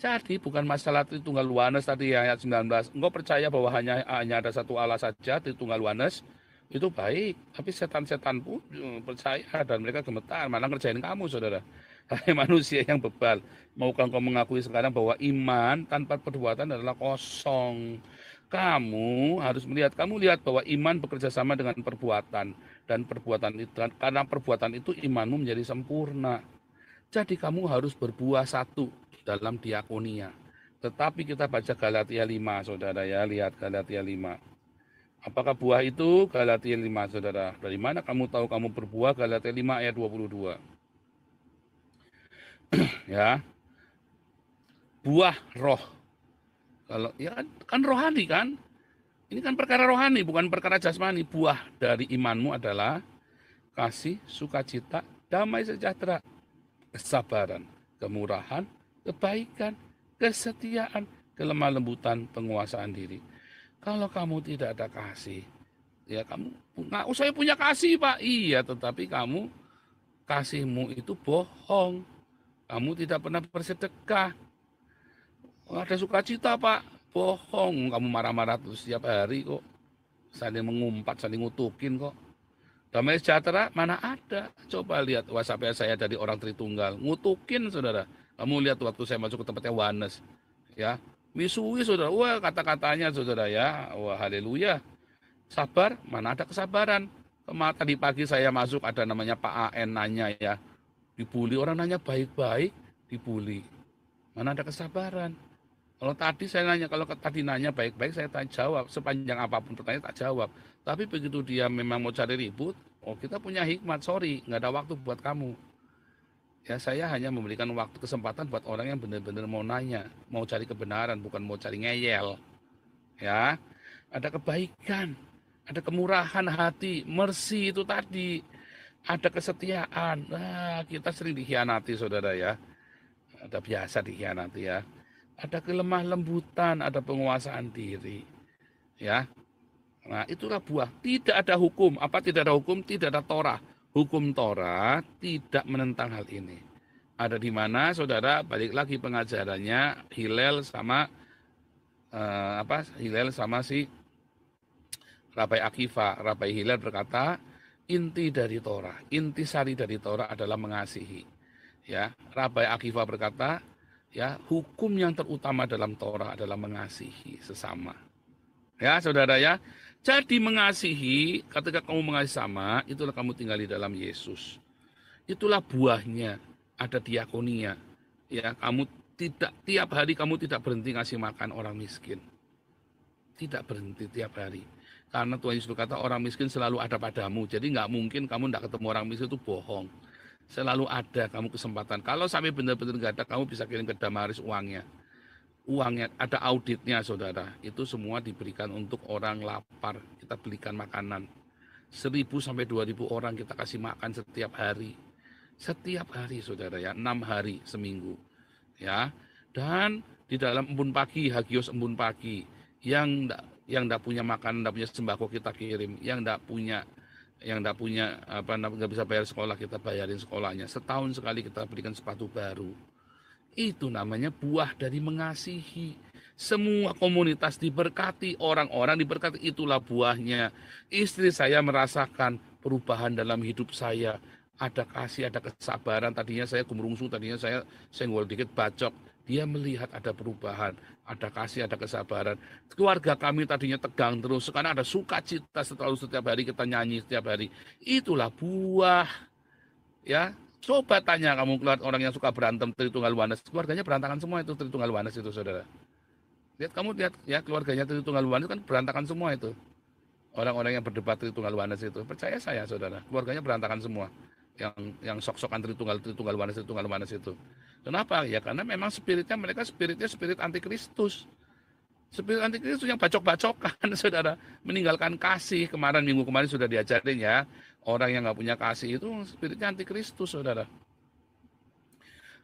B: Jadi bukan masalah Tritunggal Luanes tadi ya, ayat 19. Engkau percaya bahwa hanya ada satu Allah saja, Tritunggal Luanes, itu baik. Tapi setan-setan pun percaya dan mereka gemetar, malah ngerjain kamu, saudara. Hai manusia yang bebal, maukah engkau mengakui sekarang bahwa iman tanpa perbuatan adalah kosong. Kamu harus kamu lihat bahwa iman bekerja sama dengan perbuatan. Dan perbuatan itu, karena perbuatan itu imanmu menjadi sempurna. Jadi kamu harus berbuah satu dalam diakonia. Tetapi kita baca Galatia 5, saudara ya. Lihat Galatia 5. Apakah buah itu? Galatia 5, saudara. Dari mana kamu tahu kamu berbuah? Galatia 5 ayat 22. Ya. Buah roh. Kalau ya kan rohani kan? Ini kan perkara rohani, bukan perkara jasmani. Buah dari imanmu adalah kasih, sukacita, damai sejahtera, kesabaran, kemurahan, kebaikan, kesetiaan, kelemah lembutan, penguasaan diri. Kalau kamu tidak ada kasih, ya kamu ngaku saya punya kasih, Pak. Iya, tetapi kamu kasihmu itu bohong. Kamu tidak pernah bersedekah. Ada sukacita, Pak. Bohong. Kamu marah-marah terus setiap hari kok. Saling mengumpat, saling ngutukin kok. Damai sejahtera mana ada? Coba lihat WhatsApp saya dari orang Tritunggal, ngutukin, saudara. Kamu lihat waktu saya masuk ke tempatnya Wanes, ya, misui, saudara. Wah, kata-katanya, saudara ya. Wah, haleluya. Sabar, mana ada kesabaran? Tadi pagi saya masuk, ada namanya Pak AN nanya ya, dibully, orang nanya baik-baik, dibully. Mana ada kesabaran? Kalau tadi saya nanya, kalau tadi nanya baik-baik, saya tak jawab. Sepanjang apapun pertanyaan tak jawab. Tapi begitu dia memang mau cari ribut, oh kita punya hikmat, sorry, nggak ada waktu buat kamu. Ya saya hanya memberikan waktu kesempatan buat orang yang benar-benar mau nanya, mau cari kebenaran, bukan mau cari ngeyel. Ya, ada kebaikan, ada kemurahan hati, mercy itu tadi, ada kesetiaan. Nah, kita sering dikhianati, saudara ya. Ada biasa dikhianati ya. Ada kelemah lembutan, ada penguasaan diri. Ya. Nah, itulah buah. Tidak ada hukum. Apa tidak ada hukum? Tidak ada Torah. Hukum Torah tidak menentang hal ini. Ada di mana, saudara? Balik lagi pengajarannya Hillel sama Hillel sama si Rabai Akiva. Rabai Hillel berkata, inti dari Torah, inti sari dari Torah adalah mengasihi. Ya, Rabai Akiva berkata, ya, hukum yang terutama dalam Torah adalah mengasihi sesama. Ya, saudara ya. Jadi mengasihi, ketika kamu mengasihi sama, itulah kamu tinggal di dalam Yesus. Itulah buahnya, ada diakonia. Ya, kamu tidak tiap hari kamu tidak berhenti ngasih makan orang miskin. Tidak berhenti tiap hari. Karena Tuhan Yesus berkata orang miskin selalu ada padamu. Jadi nggak mungkin kamu nggak ketemu orang miskin, itu bohong. Selalu ada kamu kesempatan. Kalau sampai benar-benar nggak ada, kamu bisa kirim ke Damaris uangnya. Uangnya ada auditnya, saudara. Itu semua diberikan untuk orang lapar. Kita belikan makanan. 1.000 sampai 2.000 orang kita kasih makan setiap hari. Setiap hari, saudara ya. 6 hari seminggu. Ya. Dan di dalam embun pagi, Hagios embun pagi, yang enggak punya makan, enggak punya sembako kita kirim, yang enggak punya nggak bisa bayar sekolah, kita bayarin sekolahnya. Setahun sekali kita berikan sepatu baru. Itu namanya buah dari mengasihi. Semua komunitas diberkati, orang-orang diberkati, itulah buahnya. Istri saya merasakan perubahan dalam hidup saya. Ada kasih, ada kesabaran. Tadinya saya gemerungsung, tadinya saya senggol dikit bacok. Dia melihat ada perubahan, ada kasih, ada kesabaran. Keluarga kami tadinya tegang terus, sekarang ada sukacita setiap hari kita nyanyi setiap hari. Itulah buah, ya. Coba tanya kamu keluar orang yang suka berantem Tritunggal Wanes, keluarganya berantakan semua itu Tritunggal Wanes itu, saudara. Lihat ya, keluarganya Tritunggal Wanes kan berantakan semua itu. Orang-orang yang berdebat Tritunggal Wanes itu, percaya saya, saudara, keluarganya berantakan semua. Yang sok-sokan Tritunggal Wanes itu. Kenapa? Ya karena memang mereka spirit antikristus. Spirit antikristus yang bacok-bacokan, saudara, meninggalkan kasih. Minggu kemarin sudah diajarin ya, orang yang nggak punya kasih itu spiritnya antikristus, saudara.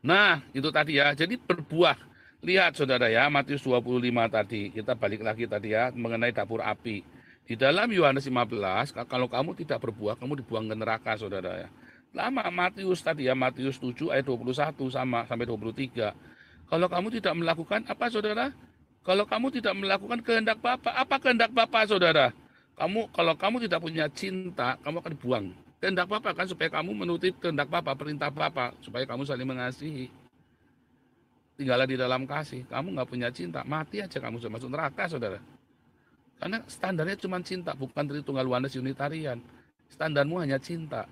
B: Nah, itu tadi ya. Jadi berbuah. Lihat, saudara ya, Matius 25 tadi. Kita balik lagi tadi ya, mengenai dapur api. Di dalam Yohanes 15, kalau kamu tidak berbuah, kamu dibuang ke neraka, saudara ya. Lama Matius tadi ya, Matius 7 ayat 21 sampai 23. Kalau kamu tidak melakukan apa, saudara? Kalau kamu tidak melakukan kehendak Bapa, apa kehendak Bapa, saudara? Kalau kamu tidak punya cinta, kamu akan dibuang. Kehendak Bapa kan supaya kamu menuruti kehendak Bapa, perintah Bapa, supaya kamu saling mengasihi. Tinggallah di dalam kasih. Kamu nggak punya cinta, mati aja kamu sudah masuk neraka, saudara. Karena standarnya cuma cinta, bukan Tritunggal Wanes Unitarian. Standarmu hanya cinta.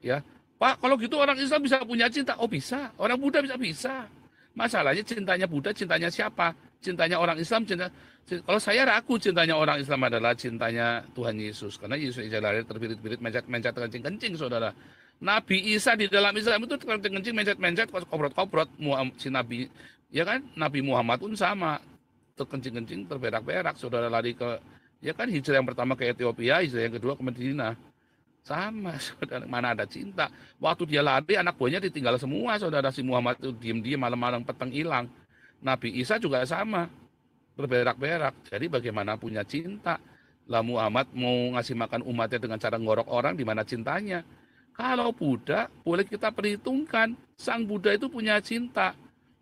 B: Ya, Pak, kalau gitu orang Islam bisa punya cinta? Oh bisa, orang Buddha bisa. Masalahnya cintanya Buddha, cintanya siapa? Cintanya orang Islam, kalau saya ragu cintanya orang Islam adalah cintanya Tuhan Yesus. Karena Yesus lahir terbirit-birit, mencet kencing-kencing, saudara. Nabi Isa di dalam Islam itu kencing-kencing, mencet-mencet, koprot-koprot. Si Nabi, ya kan? Nabi Muhammad pun sama. Terkencing-kencing, terberak-berak, saudara lari ke, ya kan, hijrah yang pertama ke Ethiopia, hijrah yang kedua ke Madinah. Sama, saudara, mana ada cinta. Waktu dia lari, anak buahnya ditinggal semua, saudara. Si Muhammad itu diem-diem, malam-malam peteng hilang. Nabi Isa juga sama, berberak-berak. Jadi bagaimana punya cinta? Lah Muhammad mau ngasih makan umatnya dengan cara ngorok orang, di mana cintanya? Kalau Buddha, boleh kita perhitungkan. Sang Buddha itu punya cinta.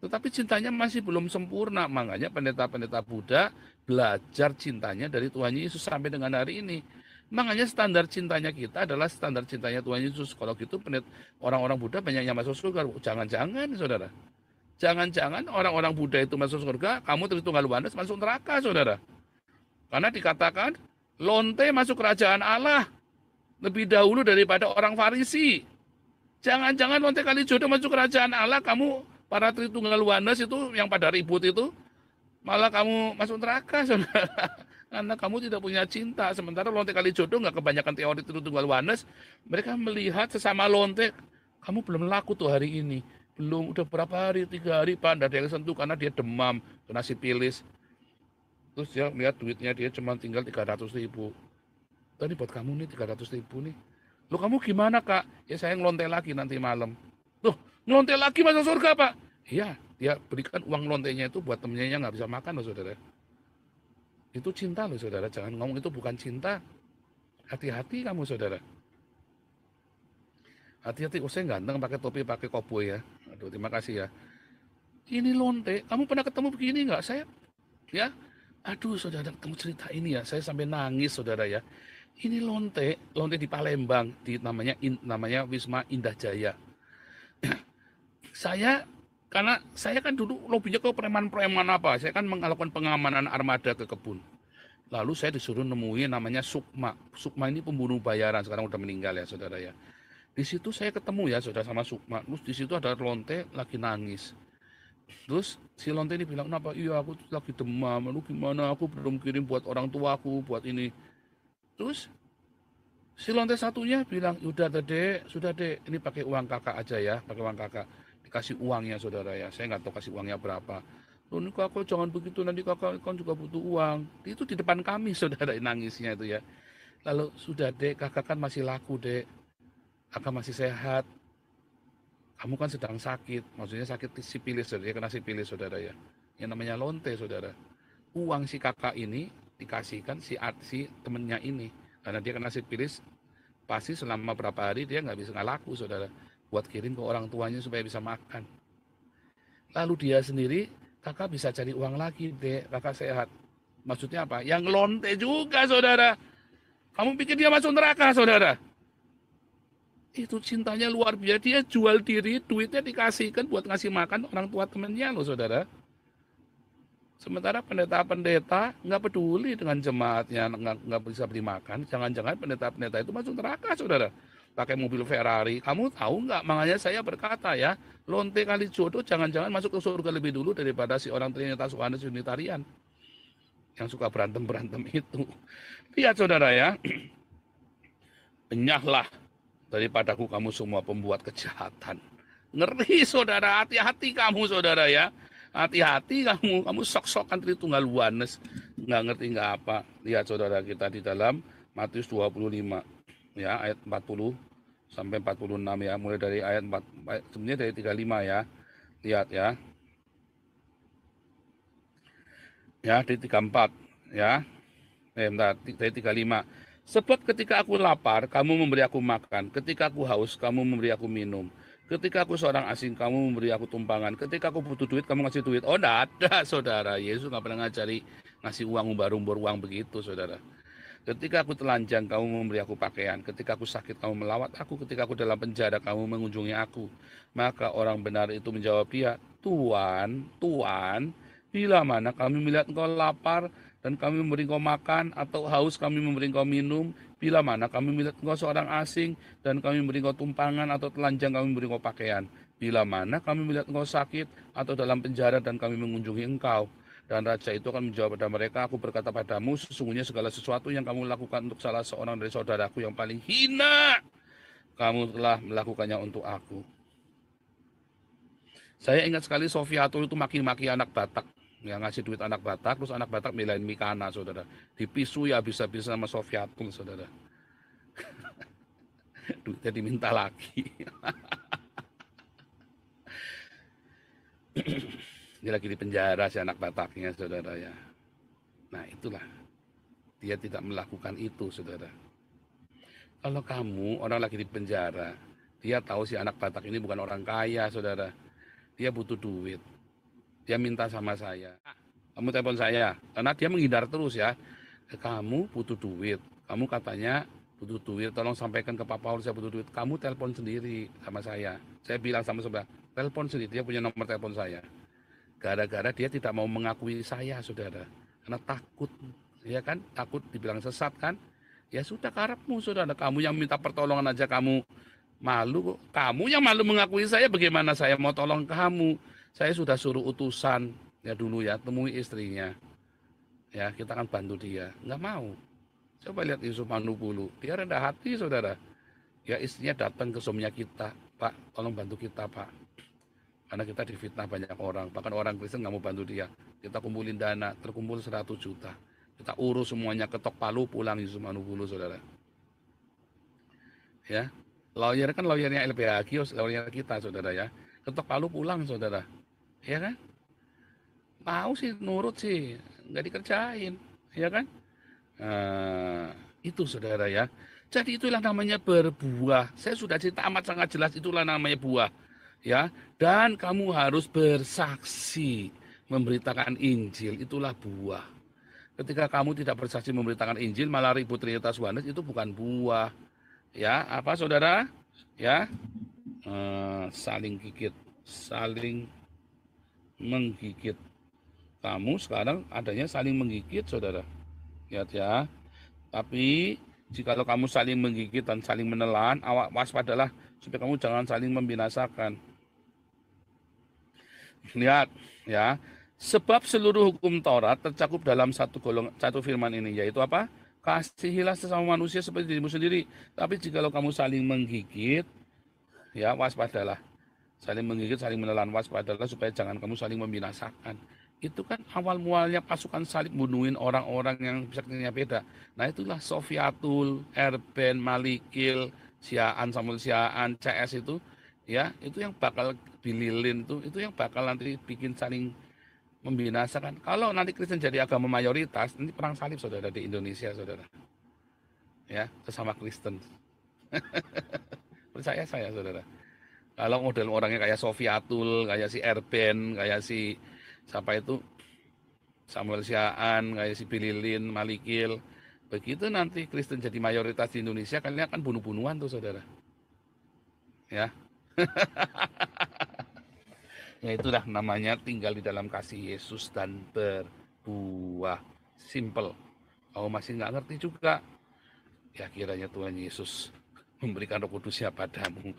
B: Tetapi cintanya masih belum sempurna. Makanya pendeta-pendeta Buddha belajar cintanya dari Tuhan Yesus sampai dengan hari ini. Makanya standar cintanya kita adalah standar cintanya Tuhan Yesus. Kalau gitu orang-orang Buddha banyak yang masuk surga. Jangan-jangan, saudara. Jangan-jangan orang-orang Buddha itu masuk surga, kamu Tritunggal Wanes masuk neraka, saudara. Karena dikatakan, lonte masuk kerajaan Allah lebih dahulu daripada orang Farisi. Jangan-jangan lonte Kalijodo masuk kerajaan Allah, kamu para Tritunggal Wanes itu yang pada ribut itu, malah kamu masuk neraka, saudara. Karena kamu tidak punya cinta. Sementara lonte Kalijodo nggak kebanyakan teori Tritunggal Wanes. Mereka melihat sesama lonte, kamu belum laku tuh hari ini. Belum, udah berapa hari, 3 hari, Pak, nggak ada yang sentuh karena dia demam, kena sipilis. Terus dia lihat duitnya dia cuma tinggal 300.000. Tadi buat kamu nih 300.000 nih. Loh kamu gimana, Kak? Ya saya ngelonte lagi nanti malam. Loh, ngelonte lagi masuk surga, Pak? Iya, dia berikan uang lontenya itu buat temennya yang nggak bisa makan loh, saudara. Itu cinta loh, saudara. Jangan ngomong itu bukan cinta. Hati-hati kamu, saudara. Hati-hati, saya ganteng pakai topi, pakai koboi ya. Aduh, terima kasih ya. Ini lonte, kamu pernah ketemu begini nggak? Saya, ya, Aduh, saudara, kamu cerita ini ya, saya sampai nangis, saudara ya. Ini lonte di Palembang, namanya Wisma Indah Jaya. Saya karena saya kan dulu lobinya ke preman-preman apa, saya kan melakukan pengamanan armada ke kebun. Lalu saya disuruh nemuin namanya Sukma. Sukma ini pembunuh bayaran, sekarang udah meninggal ya, saudara ya. Di situ saya ketemu ya, saudara, sama Sukma. Terus di situ ada lonte lagi nangis. Terus si lonte ini bilang, kenapa? Iya, aku lagi demam. Lalu gimana? Aku belum kirim buat orang tuaku, buat ini. Terus si lonte satunya bilang, sudah dek, ini pakai uang kakak aja ya, pakai uang kakak. Dikasih uangnya, saudara ya. Saya nggak tahu kasih uangnya berapa. Loh, ini kakak jangan begitu, nanti kakak kan juga butuh uang. Itu di depan kami, saudara, nangisnya itu ya. Lalu, sudah dek, kakak kan masih laku dek. Kakak masih sehat. Kamu kan sedang sakit, maksudnya sakit sipilis, saudara. Dia kena sipilis, saudara ya. Yang namanya lonte, saudara. Uang si kakak ini dikasihkan si temennya ini. Karena dia kena sipilis, pasti selama berapa hari dia nggak laku, saudara. Buat kirim ke orang tuanya supaya bisa makan. Lalu dia sendiri, kakak bisa cari uang lagi, dek. Kakak sehat. Maksudnya apa? Yang lonte juga, saudara. Kamu pikir dia masuk neraka, saudara? Itu cintanya luar biasa. Dia jual diri, duitnya dikasihkan buat ngasih makan orang tua temennya loh, saudara. Sementara pendeta-pendeta nggak peduli dengan jemaatnya, nggak bisa beli makan. Jangan-jangan pendeta-pendeta itu masuk neraka, saudara. Pakai mobil Ferrari. Kamu tahu nggak? Makanya saya berkata ya, lonte kali jodoh jangan-jangan masuk ke surga lebih dulu daripada si orang Trinitas Yohanes Unitarian yang suka berantem-berantem itu. Lihat, saudara ya, enyahlah daripadaku kamu semua pembuat kejahatan. Ngeri, saudara, hati-hati kamu, saudara ya. Hati-hati kamu sok-sokan Tritunggal Yohanes, nggak ngerti nggak apa. Lihat, saudara, kita di dalam Matius 25 ya, ayat 40 sampai 46 ya, mulai dari ayat 4, sebenarnya dari 35 ya. Lihat ya. Ya, di 34 ya. Bentar, dari 35. Sebab ketika aku lapar, kamu memberi aku makan. Ketika aku haus, kamu memberi aku minum. Ketika aku seorang asing, kamu memberi aku tumpangan. Ketika aku butuh duit, kamu ngasih duit. Oh, enggak ada, saudara. Yesus nggak pernah ngajari ngasih uang, umbar-umbar uang begitu, saudara. Ketika aku telanjang, kamu memberi aku pakaian. Ketika aku sakit, kamu melawat aku. Ketika aku dalam penjara, kamu mengunjungi aku. Maka orang benar itu menjawab dia, Tuan, Tuan, bila mana kami melihat engkau lapar dan kami memberi engkau makan, atau haus kami memberi engkau minum, bila mana kami melihat engkau seorang asing dan kami memberi engkau tumpangan, atau telanjang kami memberi engkau pakaian, bila mana kami melihat engkau sakit atau dalam penjara dan kami mengunjungi engkau. Dan raja itu akan menjawab pada mereka, aku berkata padamu, sesungguhnya segala sesuatu yang kamu lakukan untuk salah seorang dari saudaraku yang paling hina, kamu telah melakukannya untuk aku. Saya ingat sekali Sofiatul itu maki-maki anak Batak, yang ngasih duit anak Batak, terus anak Batak belain Mikana, saudara. Dipisu ya bisa-bisa sama Sofiatul, saudara. Duitnya diminta lagi. Dia lagi di penjara si anak Bataknya, saudara ya. Nah, itulah. Dia tidak melakukan itu, saudara. Kalau kamu, orang lagi di penjara, dia tahu si anak Batak ini bukan orang kaya, saudara. Dia butuh duit. Dia minta sama saya, kamu telepon saya. Karena dia menghindar terus ya. Kamu butuh duit. Kamu katanya butuh duit, tolong sampaikan ke Pak Paulus saya butuh duit. Kamu telepon sendiri sama saya. Saya bilang sama sebelah, telepon sendiri. Dia punya nomor telepon saya. Gara-gara dia tidak mau mengakui saya, saudara. Karena takut, ya kan? Takut dibilang sesat kan? Ya sudah, karepmu, saudara. Kamu yang minta pertolongan aja kamu malu. Kamu yang malu mengakui saya, bagaimana saya mau tolong kamu? Saya sudah suruh utusan, ya dulu ya, temui istrinya. Ya, kita akan bantu dia. Nggak mau. Coba lihat Yusuf Manupulu. Dia rendah hati, saudara. Ya, istrinya datang ke suaminya kita. Pak, tolong bantu kita, Pak. Karena kita difitnah banyak orang, bahkan orang Kristen nggak mau bantu dia. Kita kumpulin dana, terkumpul 100 juta. Kita urus semuanya, ketok palu pulang Yusuf Manupulu, saudara. Ya, lawyer kan lawyernya LBH Kios, lawyer kita, saudara ya. Ketok palu pulang, saudara. Ya kan? Mau sih, nurut sih, nggak dikerjain, ya kan? Itu, saudara ya. Jadi itulah namanya berbuah. Saya sudah cerita amat sangat jelas, itulah namanya buah. Ya, dan kamu harus bersaksi, memberitakan Injil, itulah buah. Ketika kamu tidak bersaksi memberitakan Injil, malah ribut Trinitas Oneness, itu bukan buah. Ya, apa saudara? Ya, saling gigit, saling menggigit. Kamu sekarang adanya saling menggigit, saudara. Lihat ya. Tapi jikalau kamu saling menggigit dan saling menelan, waspadalah supaya kamu jangan saling membinasakan. Lihat ya. Sebab seluruh hukum Taurat tercakup dalam satu firman ini, yaitu apa? Kasihilah sesama manusia seperti dirimu sendiri. Tapi jikalau kamu saling menggigit, ya waspadalah. Saling menggigit, saling menelan, waspadalah supaya jangan kamu saling membinasakan. Itu kan awal mualnya pasukan salib bunuhin orang-orang yang saktinya beda. Nah itulah Sofiatul, Erben, Malikil, Siaan, Samuel Siaan, CS itu, ya itu yang bakal Bililin itu yang bakal nanti bikin saling membinasakan. Kalau nanti Kristen jadi agama mayoritas, nanti perang salib saudara di Indonesia saudara. Ya, sesama Kristen. Percaya saya saudara. Kalau model orangnya kayak Sofiatul, kayak si Erben, kayak si siapa itu Samuel Siaan, kayak si Bililin, Malikil, begitu nanti Kristen jadi mayoritas di Indonesia, kalian akan bunuh-bunuhan tuh saudara. Ya, ya itulah namanya tinggal di dalam kasih Yesus dan berbuah. Simple. Kalau masih nggak ngerti juga, ya kiranya Tuhan Yesus memberikan Roh Kudusnya padamu.